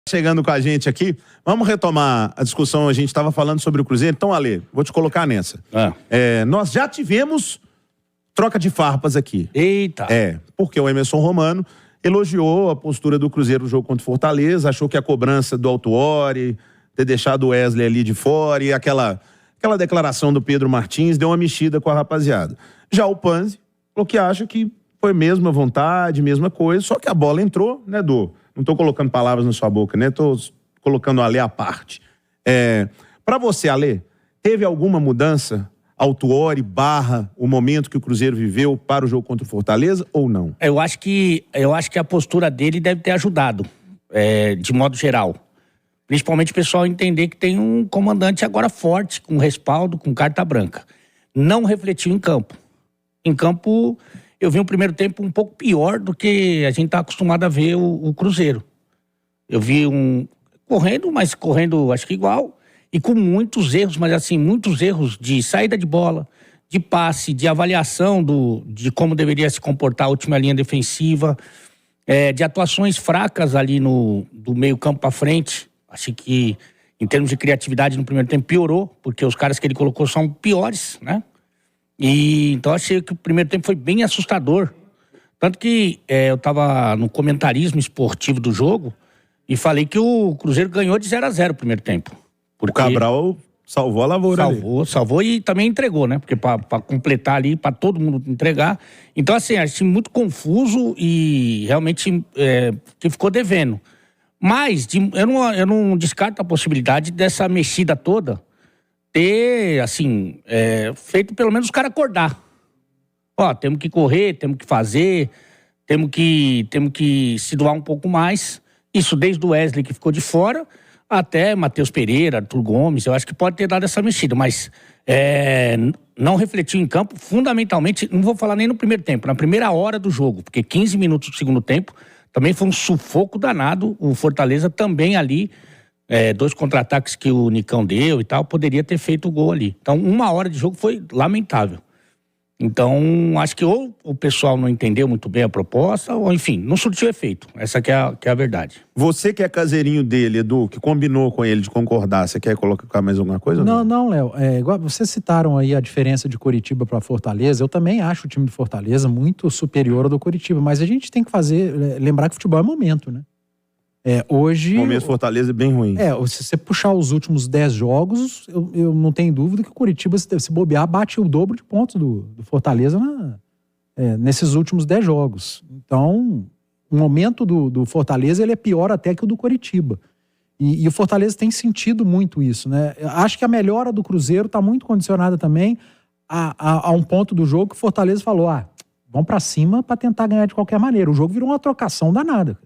chegando com a gente aqui, vamos retomar a discussão. A gente estava falando sobre o Cruzeiro. Então, Ale, vou te colocar nessa. Nós já tivemos troca de farpas aqui. Eita! Porque o Emerson Romano elogiou a postura do Cruzeiro no jogo contra o Fortaleza, achou que a cobrança do Autuori, ter deixado o Wesley ali de fora e aquela declaração do Pedro Martins deu uma mexida com a rapaziada. Já o Panzi falou que acha que foi mesma vontade, mesma coisa, só que a bola entrou, né, Dô? Não tô colocando palavras na sua boca, né? Tô colocando o Ale à parte. Pra você, Ale, teve alguma mudança Autuori / o momento que o Cruzeiro viveu para o jogo contra o Fortaleza ou não? Eu acho que a postura dele deve ter ajudado, de modo geral. Principalmente o pessoal entender que tem um comandante agora forte, com respaldo, com carta branca. Não refletiu em campo. Em campo, eu vi um primeiro tempo um pouco pior do que a gente está acostumado a ver o Cruzeiro. Eu vi mas correndo acho que igual, e com muitos erros, mas assim, muitos erros de saída de bola, de passe, de avaliação de como deveria se comportar a última linha defensiva, de atuações fracas ali do meio campo para frente. Acho que, em termos de criatividade, no primeiro tempo piorou, porque os caras que ele colocou são piores, né? E então achei que o primeiro tempo foi bem assustador. Tanto que eu estava no comentarismo esportivo do jogo e falei que o Cruzeiro ganhou de 0-0 o primeiro tempo. Porque o Cabral salvou a lavoura. Salvou e também entregou, né? Porque para completar ali, para todo mundo entregar. Então, assim, achei muito confuso e realmente que ficou devendo. Mas eu não descarto a possibilidade dessa mexida toda ter, assim, feito pelo menos os caras acordar. Ó, temos que correr, temos que fazer, temos que se doar um pouco mais. Isso desde o Wesley, que ficou de fora, até Matheus Pereira, Arthur Gomes. Eu acho que pode ter dado essa mexida, mas não refletiu em campo, fundamentalmente, não vou falar nem no primeiro tempo, na primeira hora do jogo, porque 15 minutos do segundo tempo também foi um sufoco danado. O Fortaleza também ali, 2 contra-ataques que o Nicão deu e tal, poderia ter feito o gol ali. Então, 1 hora de jogo foi lamentável. Então, acho que ou o pessoal não entendeu muito bem a proposta, ou enfim, não surtiu efeito. Essa que é a verdade. Você que é caseirinho dele, Edu, que combinou com ele de concordar, você quer colocar mais alguma coisa? Não, Léo. Igual vocês citaram aí a diferença de Coritiba para Fortaleza. Eu também acho o time do Fortaleza muito superior ao do Coritiba, mas a gente tem que lembrar que futebol é momento, né? Hoje... O momento Fortaleza é bem ruim. Se você puxar os últimos 10 jogos, eu não tenho dúvida que o Coritiba, se bobear, bate o dobro de pontos do Fortaleza nesses últimos 10 jogos. Então, o momento do Fortaleza ele é pior até que o do Coritiba. E o Fortaleza tem sentido muito isso, né? Acho que a melhora do Cruzeiro está muito condicionada também a um ponto do jogo que o Fortaleza falou, vamos para cima para tentar ganhar de qualquer maneira. O jogo virou uma trocação danada.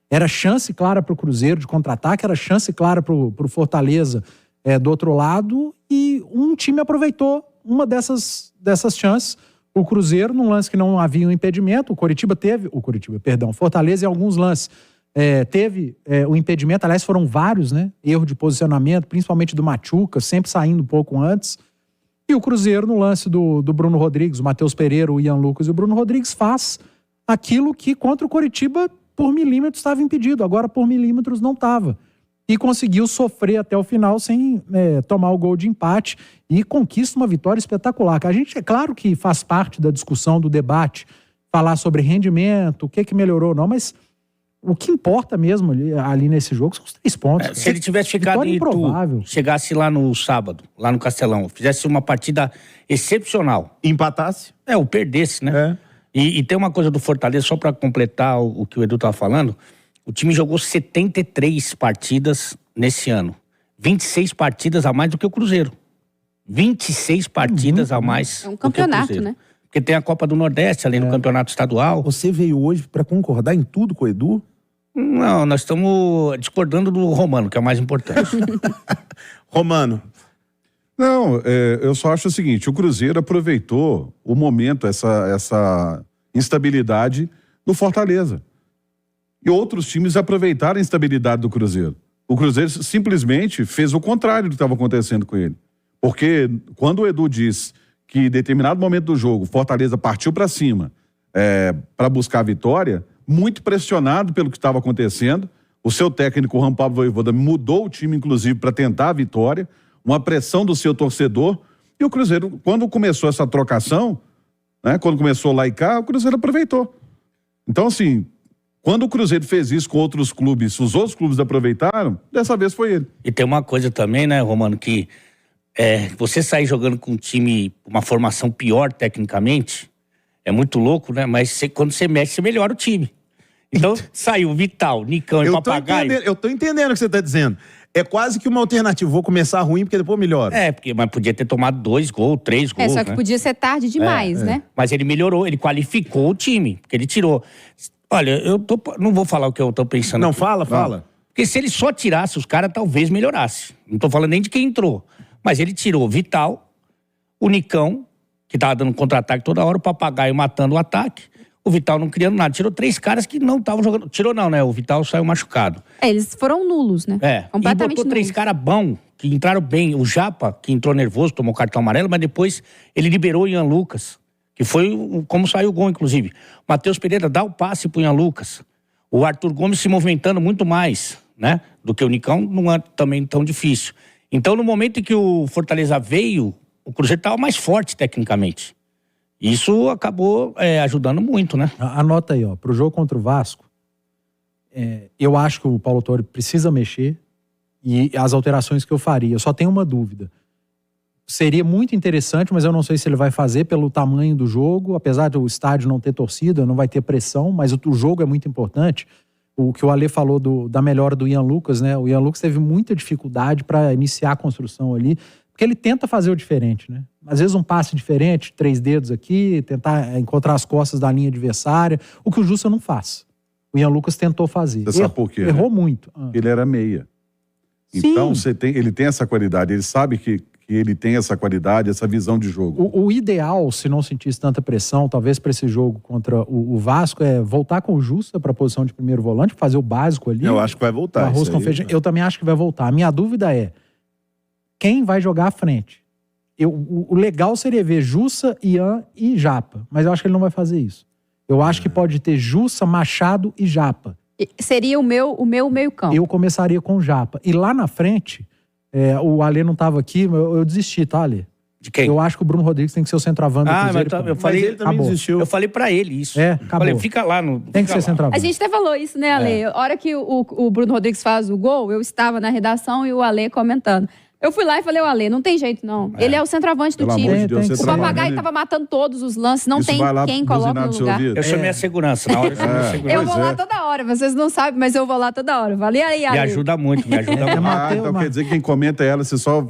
Era chance clara para o Cruzeiro de contra-ataque, era chance clara para o Fortaleza do outro lado, e um time aproveitou uma dessas chances. O Cruzeiro, num lance que não havia um impedimento, Fortaleza em alguns lances teve o impedimento, aliás foram vários, né? Erro de posicionamento, principalmente do Machuca, sempre saindo um pouco antes. E o Cruzeiro, no lance do Bruno Rodrigues, o Matheus Pereira, o Ian Lucas e o Bruno Rodrigues, faz aquilo que contra o Coritiba por milímetros estava impedido, agora por milímetros não estava. E conseguiu sofrer até o final sem tomar o gol de empate e conquista uma vitória espetacular. A gente, é claro que faz parte da discussão, do debate, falar sobre rendimento, o que melhorou ou não, mas o que importa mesmo ali nesse jogo são os 3 pontos. Se ele tivesse ficado em Itu, chegasse lá no sábado, lá no Castelão, fizesse uma partida excepcional. Empatasse? Ou perdesse, né? E tem uma coisa do Fortaleza, só para completar o que o Edu estava falando, o time jogou 73 partidas nesse ano. 26 partidas a mais do que o Cruzeiro. 26 partidas a mais do que o Cruzeiro. É um campeonato, né? Porque tem a Copa do Nordeste ali no campeonato estadual. Você veio hoje para concordar em tudo com o Edu? Não, nós estamos discordando do Romano, que é o mais importante. Romano. Não, eu só acho o seguinte, o Cruzeiro aproveitou o momento, essa instabilidade do Fortaleza. E outros times aproveitaram a instabilidade do Cruzeiro. O Cruzeiro simplesmente fez o contrário do que estava acontecendo com ele. Porque quando o Edu diz que em determinado momento do jogo, Fortaleza partiu para cima para buscar a vitória, muito pressionado pelo que estava acontecendo, O seu técnico, o Juan Pablo Vojvoda, mudou o time, inclusive, para tentar a vitória, uma pressão do seu torcedor. E o Cruzeiro, quando começou essa trocação, né, quando começou lá e cá, o Cruzeiro aproveitou. Então, assim, quando o Cruzeiro fez isso com outros clubes, os outros clubes aproveitaram, dessa vez foi ele. E tem uma coisa também, né, Romano, que você sair jogando com um time, uma formação pior tecnicamente, é muito louco, né? Mas quando você mexe, você melhora o time. Então, saiu Vital, Nicão e Papagaio. Eu tô entendendo o que você tá dizendo. É quase que uma alternativa. Vou começar ruim, porque depois melhora. Mas podia ter tomado 2 gols, 3 gols, só que podia ser tarde demais, né? Mas ele melhorou, ele qualificou o time, porque ele tirou. Olha, não vou falar o que eu tô pensando. Não, aqui. fala. Porque se ele só tirasse os caras, talvez melhorasse. Não tô falando nem de quem entrou. Mas ele tirou o Vital, o Nicão, que tava dando contra-ataque toda hora, o Papagaio matando o ataque, o Vital não criando nada. Tirou 3 caras que não estavam jogando. Tirou não, né? O Vital saiu machucado. Eles foram nulos, né? Completamente e botou 3 caras bons, que entraram bem. O Japa, que entrou nervoso, tomou cartão amarelo, mas depois ele liberou o Ian Lucas, que foi como saiu o gol, inclusive. O Matheus Pereira dá o passe pro Ian Lucas. O Arthur Gomes se movimentando muito mais, né? Do que o Nicão, não é também tão difícil. Então, no momento em que o Fortaleza veio, o Cruzeiro estava mais forte tecnicamente. Isso acabou ajudando muito, né? Anota aí, ó, pro jogo contra o Vasco, eu acho que o Paulo Autuori precisa mexer e as alterações que eu faria. Eu só tenho uma dúvida. Seria muito interessante, mas eu não sei se ele vai fazer pelo tamanho do jogo, apesar do estádio não ter torcida, não vai ter pressão, mas o jogo é muito importante. O que o Alê falou da melhora do Ian Lucas, né? O Ian Lucas teve muita dificuldade para iniciar a construção ali, porque ele tenta fazer o diferente, né? Às vezes um passe diferente, 3 dedos aqui, tentar encontrar as costas da linha adversária, o que o Jussa não faz. O Ian Lucas tentou fazer. Você sabe por quê? Errou muito. Ele era meia. Sim. Então ele tem essa qualidade, ele sabe que ele tem essa qualidade, essa visão de jogo. O ideal, se não sentisse tanta pressão, talvez para esse jogo contra o Vasco, é voltar com o Jussa para a posição de primeiro volante, fazer o básico ali. Eu acho que vai voltar. Arroz com feijão. Eu também acho que vai voltar. A minha dúvida é quem vai jogar à frente. O legal seria ver Jussa, Ian e Japa, mas eu acho que ele não vai fazer isso. Eu acho que pode ter Jussa, Machado e Japa. Seria o meu meio-campo. Eu começaria com Japa. E lá na frente, o Alê não estava aqui, eu desisti, tá, Alê? De quem? Eu acho que o Bruno Rodrigues tem que ser o centroavante do Cruzeiro. Eu falei, ele também desistiu. Eu falei pra ele isso. Acabou. Falei, fica lá. Tem que ser centroavante. A gente até falou isso, né, Ale? A hora que o Bruno Rodrigues faz o gol, eu estava na redação e o Ale comentando. Eu fui lá e falei, Ale, não tem jeito não. Ele é o centroavante do Pelo time. amor de Deus, O Papagaio tava matando todos os lances, não Isso tem vai lá quem coloca buzinar no do seu lugar. ouvido. Eu chamei a segurança, na hora eu chamei a segurança. Eu vou lá toda hora, vocês não sabem, mas eu vou lá toda hora. Valeu aí, Ale. Me ajuda muito. Então quer dizer que quem comenta é ela, você só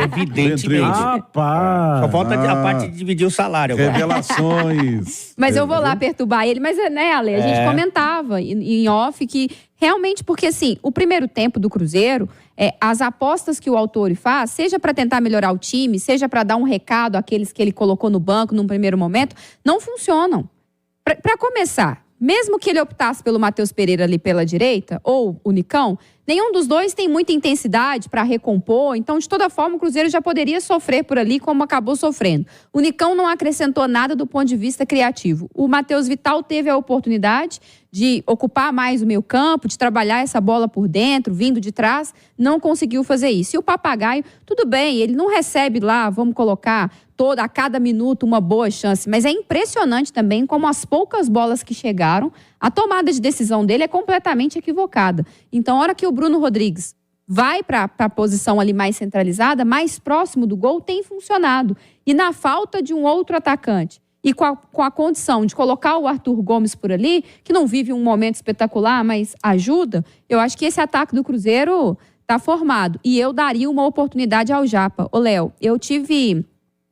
Evidentemente. Rapaz. Só falta a parte de dividir o salário agora. Revelações. Mas eu vou lá perturbar ele. Mas, né, Ale, a gente comentava em off que realmente, porque assim, o primeiro tempo do Cruzeiro, as apostas que o Autuori faz, seja para tentar melhorar o time, seja para dar um recado àqueles que ele colocou no banco num primeiro momento, não funcionam. Para começar, mesmo que ele optasse pelo Matheus Pereira ali pela direita, ou o Nicão, nenhum dos dois tem muita intensidade para recompor, então, de toda forma, o Cruzeiro já poderia sofrer por ali, como acabou sofrendo. O Nicão não acrescentou nada do ponto de vista criativo. O Matheus Vital teve a oportunidade de ocupar mais o meio campo, de trabalhar essa bola por dentro, vindo de trás, não conseguiu fazer isso. E o Papagaio, tudo bem, ele não recebe lá, vamos colocar, a cada minuto uma boa chance, mas é impressionante também como as poucas bolas que chegaram, a tomada de decisão dele é completamente equivocada. Então, a hora que o Bruno Rodrigues vai para a posição ali mais centralizada, mais próximo do gol, tem funcionado. E na falta de um outro atacante, e com a condição de colocar o Arthur Gomes por ali, que não vive um momento espetacular, mas ajuda, eu acho que esse ataque do Cruzeiro está formado. E eu daria uma oportunidade ao Japa. Ô, Léo, eu tive,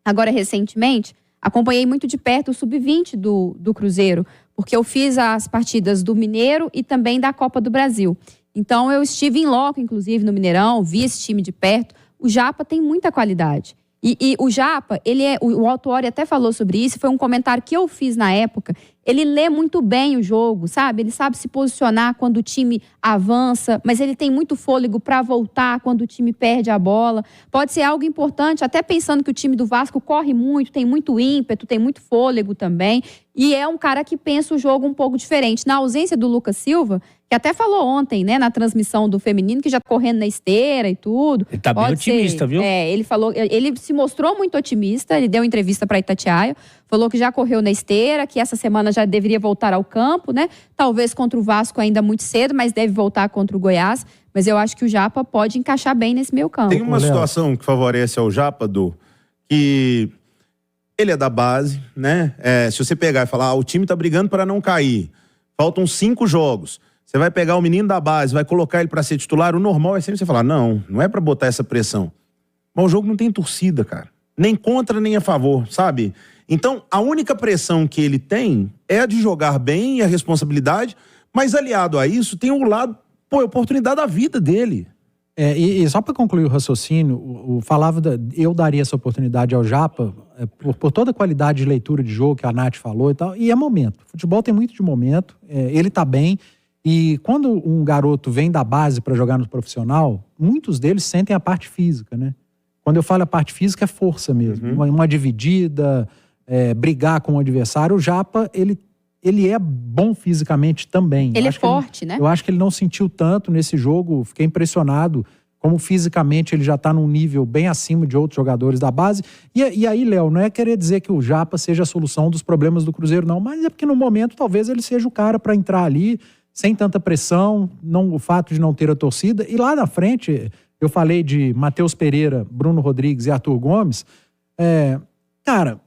agora recentemente, acompanhei muito de perto o Sub-20 do Cruzeiro, porque eu fiz as partidas do Mineiro e também da Copa do Brasil. Então, eu estive em loco, inclusive, no Mineirão, vi esse time de perto. O Japa tem muita qualidade. E o Japa, o Autuori até falou sobre isso, foi um comentário que eu fiz na época. Ele lê muito bem o jogo, sabe? Ele sabe se posicionar quando o time avança, mas ele tem muito fôlego para voltar quando o time perde a bola. Pode ser algo importante, até pensando que o time do Vasco corre muito, tem muito ímpeto, tem muito fôlego também. E é um cara que pensa o jogo um pouco diferente. Na ausência do Lucas Silva, que até falou ontem, né, na transmissão do feminino, que já tá correndo na esteira e tudo. Ele tá bem otimista, viu? Ele falou, ele se mostrou muito otimista, ele deu entrevista para Itatiaia, falou que já correu na esteira, que essa semana já deveria voltar ao campo, né? Talvez contra o Vasco ainda muito cedo, mas deve voltar contra o Goiás. Mas eu acho que o Japa pode encaixar bem nesse meio campo. Tem uma situação que favorece ao Japa, que ele é da base, né? Se você pegar e falar, o time tá brigando para não cair, faltam 5 jogos, você vai pegar o menino da base, vai colocar ele para ser titular, o normal é sempre você falar, não é para botar essa pressão. Mas o jogo não tem torcida, cara. Nem contra, nem a favor, sabe? Então, a única pressão que ele tem é a de jogar bem e a responsabilidade, mas aliado a isso, tem o lado, a oportunidade da vida dele. E só para concluir o raciocínio, eu daria essa oportunidade ao Japa por toda a qualidade de leitura de jogo que a Nath falou e tal, e é momento. O futebol tem muito de momento, ele tá bem, e quando um garoto vem da base para jogar no profissional, muitos deles sentem a parte física, né? Quando eu falo a parte física, é força mesmo. Uma dividida, brigar com o adversário. O Japa, ele é bom fisicamente também. Ele é forte, né? Eu acho que ele não sentiu tanto nesse jogo. Fiquei impressionado como fisicamente ele já está num nível bem acima de outros jogadores da base. E aí, Léo, não é querer dizer que o Japa seja a solução dos problemas do Cruzeiro, não. Mas é porque no momento talvez ele seja o cara para entrar ali sem tanta pressão, o fato de não ter a torcida. E lá na frente, eu falei de Matheus Pereira, Bruno Rodrigues e Arthur Gomes. Cara,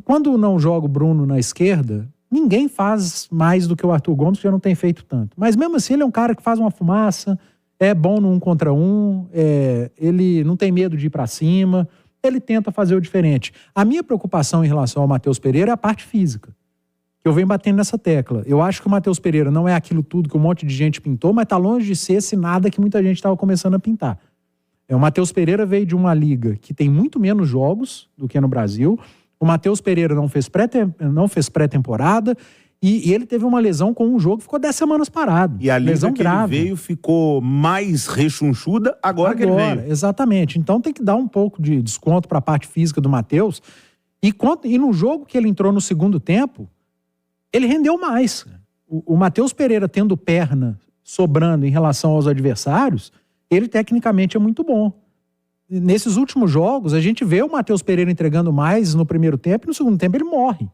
quando não joga o Bruno na esquerda, ninguém faz mais do que o Arthur Gomes, que já não tem feito tanto. Mas mesmo assim, ele é um cara que faz uma fumaça, é bom no 1 contra 1, ele não tem medo de ir para cima, ele tenta fazer o diferente. A minha preocupação em relação ao Matheus Pereira é a parte física, que eu venho batendo nessa tecla. Eu acho que o Matheus Pereira não é aquilo tudo que um monte de gente pintou, mas tá longe de ser esse nada que muita gente estava começando a pintar. O Matheus Pereira veio de uma liga que tem muito menos jogos do que no Brasil. O Matheus Pereira não fez pré-temporada e ele teve uma lesão com um jogo, ficou 10 semanas parado. E a lesão que grave. Ele veio ficou mais rechonchuda agora que ele veio. Exatamente. Então tem que dar um pouco de desconto para a parte física do Matheus. E no jogo que ele entrou no segundo tempo, ele rendeu mais. O Matheus Pereira tendo perna sobrando em relação aos adversários, ele tecnicamente é muito bom. Nesses últimos jogos, a gente vê o Matheus Pereira entregando mais no primeiro tempo e no segundo tempo ele morre.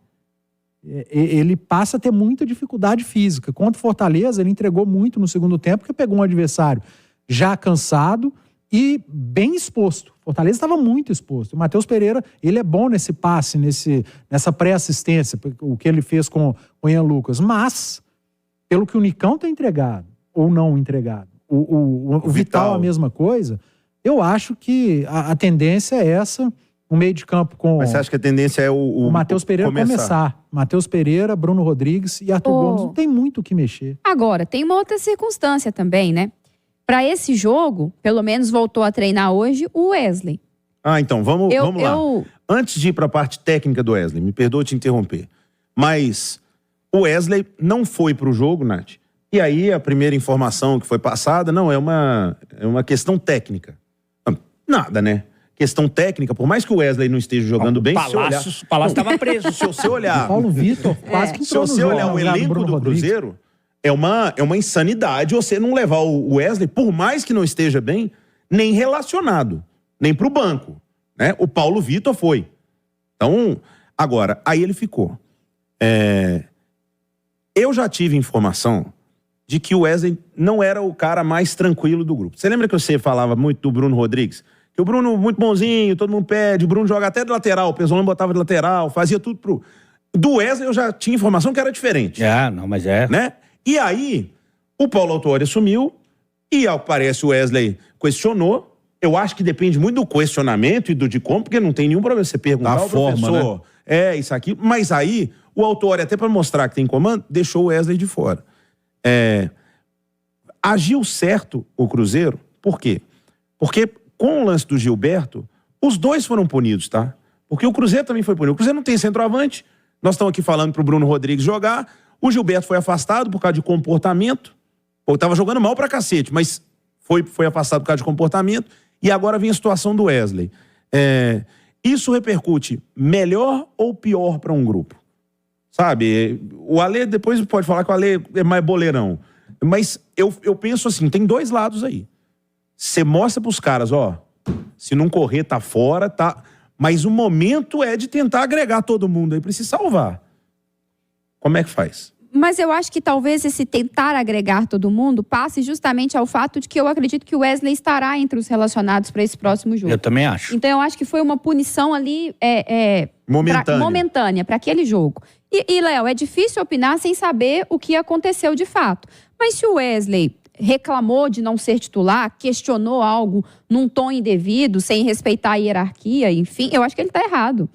Ele passa a ter muita dificuldade física. Contra o Fortaleza, ele entregou muito no segundo tempo, porque pegou um adversário já cansado e bem exposto. O Fortaleza estava muito exposto. O Matheus Pereira, ele é bom nesse passe, nessa pré-assistência, o que ele fez com o Ian Lucas. Mas, pelo que o Nicão tem entregado, ou não entregado, o Vital a mesma coisa, eu acho que a tendência é essa, o meio de campo com... Mas você acha que a tendência é o Matheus Pereira começar? Matheus Pereira, Bruno Rodrigues e Arthur Gomes, não tem muito o que mexer. Agora, tem uma outra circunstância também, né? Para esse jogo, pelo menos voltou a treinar hoje o Wesley. Então, vamos lá. Antes de ir para a parte técnica do Wesley, me perdoa te interromper, mas o Wesley não foi para o jogo, Nath. E aí a primeira informação que foi passada, é uma questão técnica. Nada, né? Questão técnica, por mais que o Wesley não esteja jogando bem, o Palácio estava preso. Se você olhar... Paulo Vitor quase que entrou no jogo. Se você olhar o elenco do Cruzeiro, é uma insanidade você não levar o Wesley, por mais que não esteja bem, nem relacionado, nem pro banco, né? O Paulo Vitor foi. Então, agora, aí ele ficou. Eu já tive informação de que o Wesley não era o cara mais tranquilo do grupo. Você lembra que você falava muito do Bruno Rodrigues? Que o Bruno, muito bonzinho, todo mundo pede, o Bruno joga até de lateral, o Pesolano botava de lateral, fazia tudo pro... Do Wesley eu já tinha informação que era diferente. Mas é. Né? E aí, o Paulo Autuori assumiu e, ao que parece, o Wesley questionou. Eu acho que depende muito do questionamento e do de como, porque não tem nenhum problema você perguntar ao professor. Né? Isso aqui. Mas aí, o Autuori, até para mostrar que tem comando, deixou o Wesley de fora. Agiu certo o Cruzeiro. Por quê? Porque com o lance do Gilberto, os dois foram punidos, tá? Porque o Cruzeiro também foi punido. O Cruzeiro não tem centroavante. Nós estamos aqui falando pro Bruno Rodrigues jogar. O Gilberto foi afastado por causa de comportamento. Tava jogando mal pra cacete, mas foi afastado por causa de comportamento. E agora vem a situação do Wesley. Isso repercute melhor ou pior para um grupo? Sabe? O Alê, depois pode falar que o Alê é mais boleirão. Mas eu penso assim, tem dois lados aí. Você mostra pros caras, ó, se não correr tá fora, tá... Mas o momento é de tentar agregar todo mundo aí pra se salvar. Como é que faz? Mas eu acho que talvez esse tentar agregar todo mundo passe justamente ao fato de que eu acredito que o Wesley estará entre os relacionados para esse próximo jogo. Eu também acho. Então eu acho que foi uma punição ali Momentânea para aquele jogo. E Léo, é difícil opinar sem saber o que aconteceu de fato. Mas se o Wesley reclamou de não ser titular, questionou algo num tom indevido, sem respeitar a hierarquia, enfim, eu acho que ele está errado.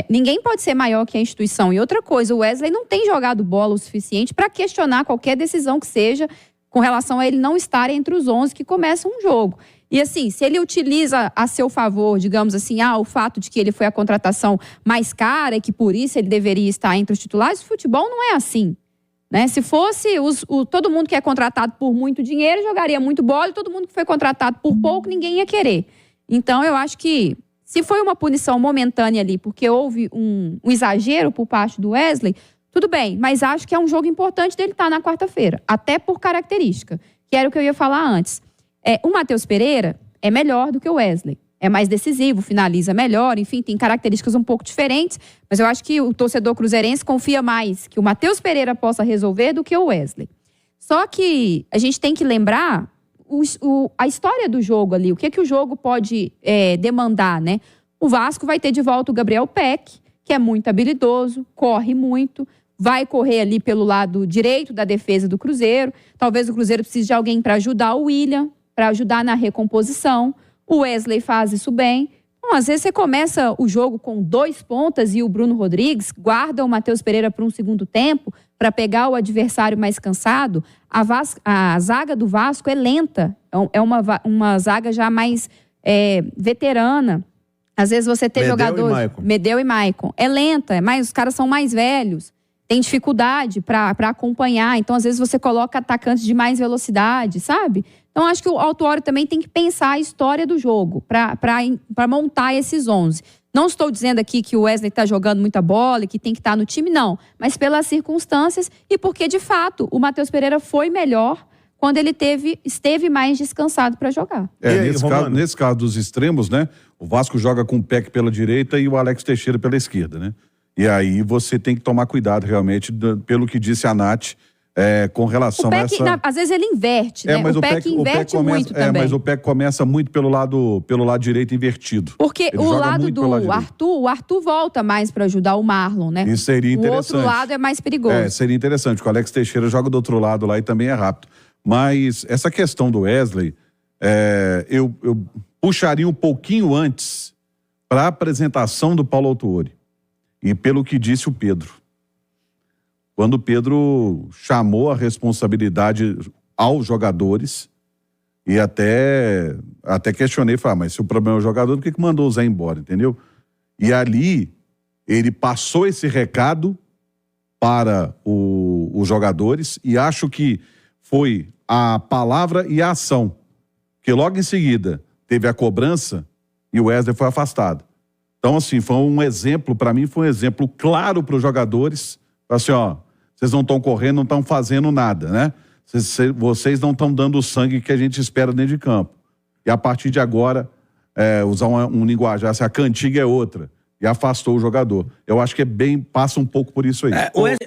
Ninguém pode ser maior que a instituição. E outra coisa, o Wesley não tem jogado bola o suficiente para questionar qualquer decisão que seja com relação a ele não estar entre os 11 que começam um jogo. E assim, se ele utiliza a seu favor, digamos assim, o fato de que ele foi a contratação mais cara e que por isso ele deveria estar entre os titulares, o futebol não é assim. Né? Se fosse todo mundo que é contratado por muito dinheiro jogaria muito bola e todo mundo que foi contratado por pouco ninguém ia querer. Então eu acho que se foi uma punição momentânea ali, porque houve um exagero por parte do Wesley, tudo bem, mas acho que é um jogo importante dele estar na quarta-feira, até por característica, que era o que eu ia falar antes. O Matheus Pereira é melhor do que o Wesley, é mais decisivo, finaliza melhor, enfim, tem características um pouco diferentes, mas eu acho que o torcedor cruzeirense confia mais que o Matheus Pereira possa resolver do que o Wesley. Só que a gente tem que lembrar a história do jogo ali, o que o jogo pode demandar, né? O Vasco vai ter de volta o Gabriel Peck, que é muito habilidoso, corre muito, vai correr ali pelo lado direito da defesa do Cruzeiro. Talvez o Cruzeiro precise de alguém para ajudar o William, para ajudar na recomposição. O Wesley faz isso bem. Então, às vezes você começa o jogo com 2 pontas e o Bruno Rodrigues guarda o Matheus Pereira para um segundo tempo, para pegar o adversário mais cansado. A zaga do Vasco é lenta, é uma zaga já mais veterana. Às vezes você tem jogadores... Medel e Maicon. É lenta, os caras são mais velhos, tem dificuldade para acompanhar. Então, às vezes você coloca atacantes de mais velocidade, sabe? Então, acho que o Autuori também tem que pensar a história do jogo para montar esses 11. Não estou dizendo aqui que o Wesley está jogando muita bola e que tem que estar no time, não. Mas pelas circunstâncias e porque, de fato, o Matheus Pereira foi melhor quando ele esteve mais descansado para jogar. Nesse caso dos extremos, né? O Vasco joga com o Peck pela direita e o Alex Teixeira pela esquerda, né? E aí você tem que tomar cuidado realmente, pelo que disse a Nath, com relação a essa... Às vezes ele inverte, né? Mas o Peck inverte muito também. Mas o Peck começa muito pelo lado direito invertido. Porque o lado do o Arthur volta mais para ajudar o Marlon, né? Isso seria interessante. O outro lado é mais perigoso. Seria interessante, porque o Alex Teixeira joga do outro lado lá e também é rápido. Mas essa questão do Wesley, eu puxaria um pouquinho antes para a apresentação do Paulo Autuori. E pelo que disse o Pedro. Quando o Pedro chamou a responsabilidade aos jogadores e até questionei, falei, mas se o problema é o jogador, por que mandou o Zé embora, entendeu? E ali, ele passou esse recado para os jogadores e acho que foi a palavra e a ação. Porque logo em seguida teve a cobrança e o Wesley foi afastado. Então, assim, foi um exemplo, para mim, foi um exemplo claro para os jogadores. Assim, vocês não estão correndo, não estão fazendo nada, né? Vocês não estão dando o sangue que a gente espera dentro de campo. E a partir de agora, usar um linguajar, a cantiga é outra. E afastou o jogador. Eu acho que passa um pouco por isso aí.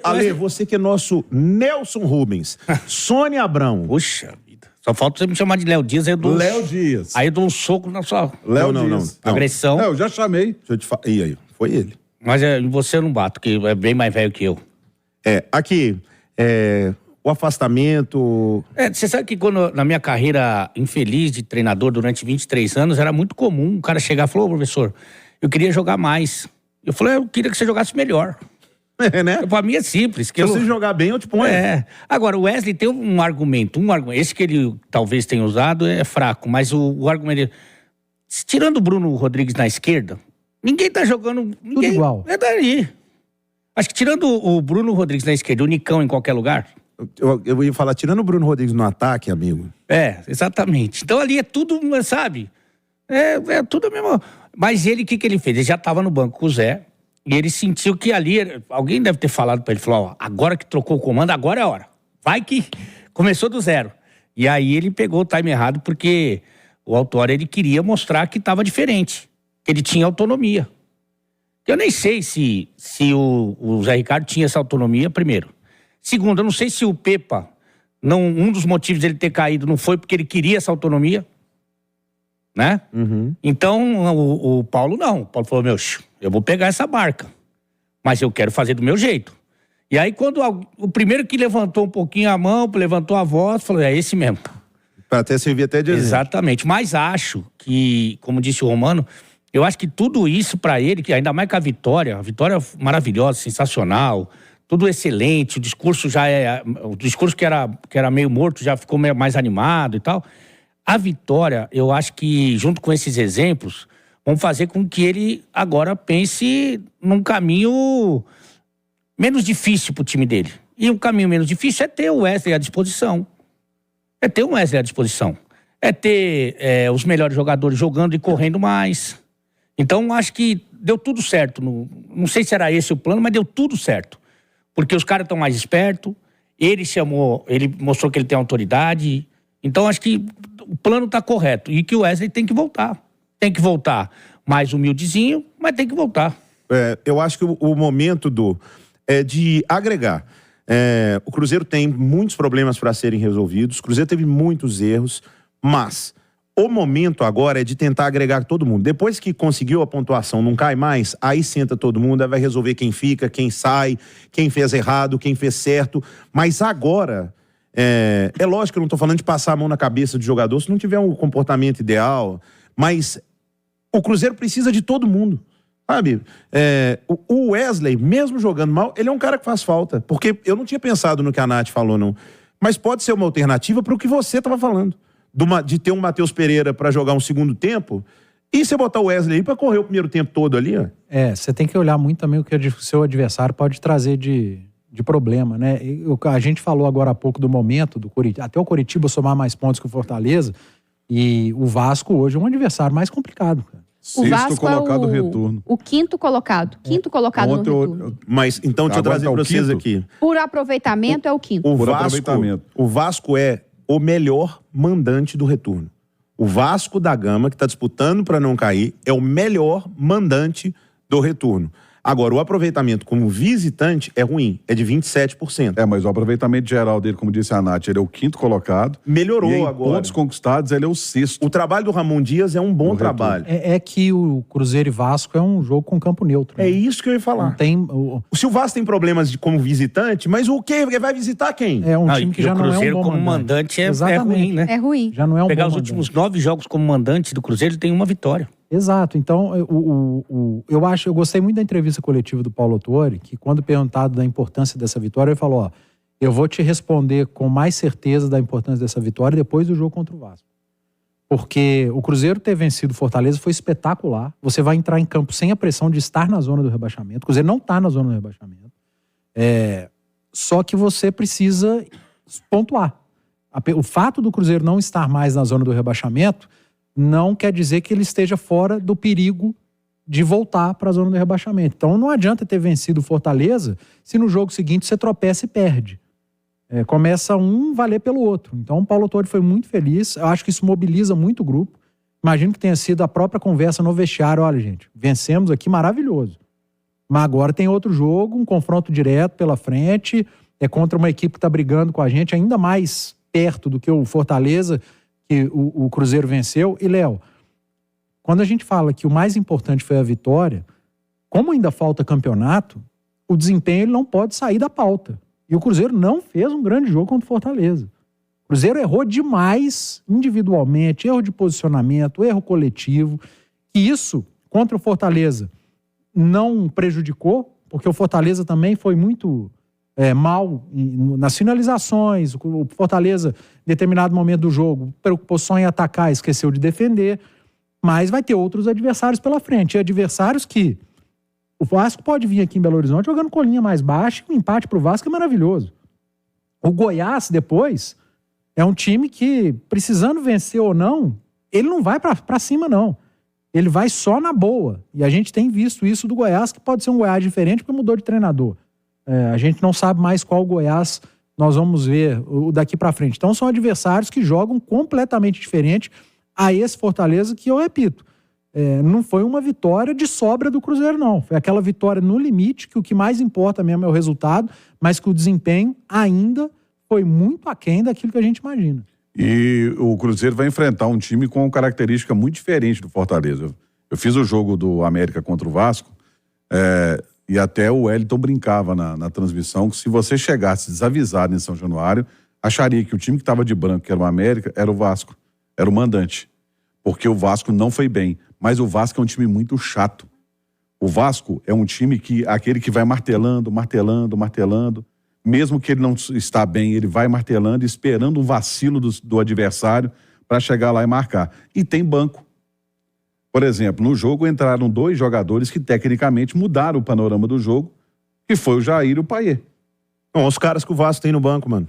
Ale, você que é nosso Nelson Rubens, Sônia Abrão. Puxa vida. Só falta você me chamar de Léo Dias. Léo Dias. Aí eu dou um soco na sua... Léo Dias. Não. Agressão. Eu já chamei. Deixa eu te falar. E aí? Foi ele. Mas você eu não bato, que é bem mais velho que eu. Aqui, o afastamento... Você sabe que quando, na minha carreira infeliz de treinador durante 23 anos, era muito comum o cara chegar e falar, professor, eu queria jogar mais. Eu falei, eu queria que você jogasse melhor. Né? Pra mim é simples. Se você jogar bem, eu te ponho. Agora, o Wesley tem um argumento. Esse que ele talvez tenha usado é fraco, mas o argumento... Tirando o Bruno Rodrigues na esquerda, ninguém tá jogando... Tudo igual. É daí. Acho que tirando o Bruno Rodrigues na esquerda, o Nicão em qualquer lugar... Eu ia falar, tirando o Bruno Rodrigues no ataque, amigo. Exatamente. Então ali é tudo, sabe? É tudo a mesma... Mas ele, o que ele fez? Ele já estava no banco com o Zé, e ele sentiu que ali... Alguém deve ter falado para ele, falou, agora que trocou o comando, agora é a hora. Vai que Começou do zero. E aí ele pegou o time errado porque o Autuori, ele queria mostrar que estava diferente, que ele tinha autonomia. Eu nem sei se o Zé Ricardo tinha essa autonomia, primeiro. Segundo, eu não sei se o Pepa, um dos motivos dele ter caído não foi porque ele queria essa autonomia, né? Então, o Paulo não. O Paulo falou, eu vou pegar essa barca, mas eu quero fazer do meu jeito. E aí, quando o primeiro que levantou um pouquinho a mão, levantou a voz, falou, é esse mesmo. Pra até servir até de exemplo. Exatamente. Mas acho que, como disse o Romano, eu acho que tudo isso pra ele, que ainda mais com a vitória maravilhosa, sensacional, tudo excelente, o discurso o discurso que era meio morto já ficou mais animado e tal. A vitória, eu acho que, junto com esses exemplos, vão fazer com que ele agora pense num caminho menos difícil pro time dele. E um caminho menos difícil é ter o Wesley à disposição. É ter os melhores jogadores jogando e correndo mais. Então, acho que deu tudo certo. Não sei se era esse o plano, mas deu tudo certo. Porque os caras estão mais espertos, ele mostrou que ele tem autoridade. Então, acho que o plano está correto. E que o Wesley tem que voltar. Tem que voltar mais humildezinho, mas tem que voltar. Eu acho que o momento é de agregar. O Cruzeiro tem muitos problemas para serem resolvidos, o Cruzeiro teve muitos erros, mas o momento agora é de tentar agregar todo mundo. Depois que conseguiu a pontuação, não cai mais, aí senta todo mundo, aí vai resolver quem fica, quem sai, quem fez errado, quem fez certo. Mas agora, é lógico que eu não estou falando de passar a mão na cabeça do jogador se não tiver um comportamento ideal, mas o Cruzeiro precisa de todo mundo. Sabe, o Wesley, mesmo jogando mal, ele é um cara que faz falta. Porque eu não tinha pensado no que a Nath falou, não. Mas pode ser uma alternativa para o que você estava falando. De ter um Matheus Pereira para jogar um segundo tempo e você botar o Wesley aí para correr o primeiro tempo todo ali, ó. Você tem que olhar muito também o que o seu adversário pode trazer de problema, né? A gente falou agora há pouco do momento do Coritiba. Até o Coritiba somar mais pontos que o Fortaleza. E o Vasco hoje é um adversário mais complicado, cara. O Vasco colocado no retorno. O quinto colocado. Quinto colocado Ontem no retorno. Mas, então, deixa eu trazer para vocês aqui. Por aproveitamento é o quinto. O Vasco é o melhor mandante do retorno. O Vasco da Gama, que está disputando para não cair, é o melhor mandante do retorno. Agora, o aproveitamento como visitante é ruim, é de 27%. Mas o aproveitamento geral dele, como disse a Nath, ele é o quinto colocado. Melhorou e em agora. pontos conquistados, ele é o sexto. O trabalho do Ramon Dias é um bom trabalho. É que o Cruzeiro e Vasco é um jogo com campo neutro. É isso que eu ia falar. Não tem... Se o Vasco tem problemas como visitante, mas o quê? Vai visitar quem? É um time que já não é um bom Cruzeiro como mandante é ruim, né? É ruim. Já não é um Pegar bom os últimos 9 jogos como mandante do Cruzeiro, ele tem uma vitória. Exato. Então, eu gostei muito da entrevista coletiva do Paulo Autuori, que quando perguntado da importância dessa vitória, ele falou, eu vou te responder com mais certeza da importância dessa vitória depois do jogo contra o Vasco. Porque o Cruzeiro ter vencido o Fortaleza foi espetacular. Você vai entrar em campo sem a pressão de estar na zona do rebaixamento. O Cruzeiro não está na zona do rebaixamento. Só que você precisa pontuar. O fato do Cruzeiro não estar mais na zona do rebaixamento não quer dizer que ele esteja fora do perigo de voltar para a zona do rebaixamento. Então não adianta ter vencido o Fortaleza se no jogo seguinte você tropeça e perde. Começa um valer pelo outro. Então o Paulo Autuori foi muito feliz. Eu acho que isso mobiliza muito o grupo. Imagino que tenha sido a própria conversa no vestiário. Olha, gente, vencemos aqui, maravilhoso. Mas agora tem outro jogo, um confronto direto pela frente. É contra uma equipe que está brigando com a gente ainda mais perto do que o Fortaleza, que o Cruzeiro venceu. E, Léo, quando a gente fala que o mais importante foi a vitória, como ainda falta campeonato, o desempenho ele não pode sair da pauta. E o Cruzeiro não fez um grande jogo contra o Fortaleza. O Cruzeiro errou demais individualmente, erro de posicionamento, erro coletivo. E isso, contra o Fortaleza, não prejudicou, porque o Fortaleza também foi muito mal nas finalizações. O Fortaleza, em determinado momento do jogo, preocupou só em atacar, esqueceu de defender. Mas vai ter outros adversários pela frente. E adversários que o Vasco pode vir aqui em Belo Horizonte jogando com linha mais baixa, e um empate pro Vasco é maravilhoso. O Goiás, depois, é um time que, precisando vencer ou não, ele não vai pra cima, não. Ele vai só na boa. E a gente tem visto isso do Goiás, que pode ser um Goiás diferente porque mudou de treinador. A gente não sabe mais qual Goiás nós vamos ver o daqui para frente. Então são adversários que jogam completamente diferente a esse Fortaleza que eu repito, não foi uma vitória de sobra do Cruzeiro não, foi aquela vitória no limite que o que mais importa mesmo é o resultado, mas que o desempenho ainda foi muito aquém daquilo que a gente imagina. E o Cruzeiro vai enfrentar um time com uma característica muito diferente do Fortaleza. Eu fiz o jogo do América contra o Vasco, e até o Wellington brincava na transmissão que se você chegasse desavisado em São Januário, acharia que o time que estava de branco, que era o América, era o Vasco, era o mandante. Porque o Vasco não foi bem. Mas o Vasco é um time muito chato. O Vasco é um time aquele que vai martelando, martelando, martelando. Mesmo que ele não está bem, ele vai martelando, esperando um vacilo do adversário para chegar lá e marcar. E tem banco. Por exemplo, no jogo entraram 2 jogadores que tecnicamente mudaram o panorama do jogo, que foi o Jair e o Payet. Bom, os caras que o Vasco tem no banco, mano.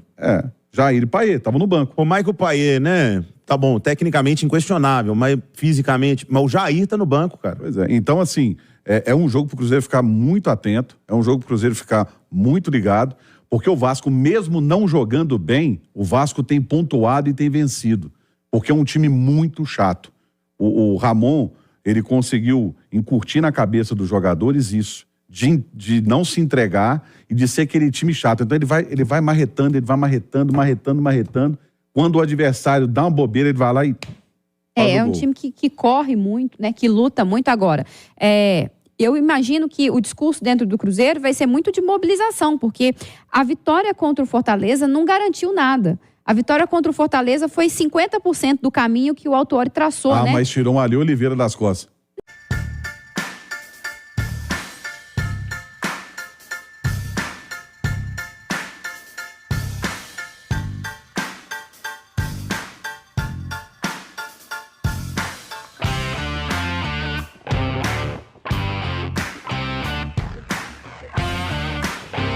Jair e Payet, estavam no banco. O Michael Payet, né? Tá bom, tecnicamente inquestionável, mas fisicamente... Mas o Jair tá no banco, cara. Pois é, então assim, é um jogo pro Cruzeiro ficar muito atento, é um jogo pro Cruzeiro ficar muito ligado, porque o Vasco, mesmo não jogando bem, o Vasco tem pontuado e tem vencido, porque é um time muito chato. O Ramon, ele conseguiu incutir na cabeça dos jogadores isso, de não se entregar e de ser aquele time chato. Então ele vai marretando, marretando. Quando o adversário dá uma bobeira, ele vai lá e... É um time que corre muito, né? Que luta muito agora. Eu imagino que o discurso dentro do Cruzeiro vai ser muito de mobilização, porque a vitória contra o Fortaleza não garantiu nada. A vitória contra o Fortaleza foi 50% do caminho que o Autuori traçou, né? Mas tirou um Ali Oliveira das costas.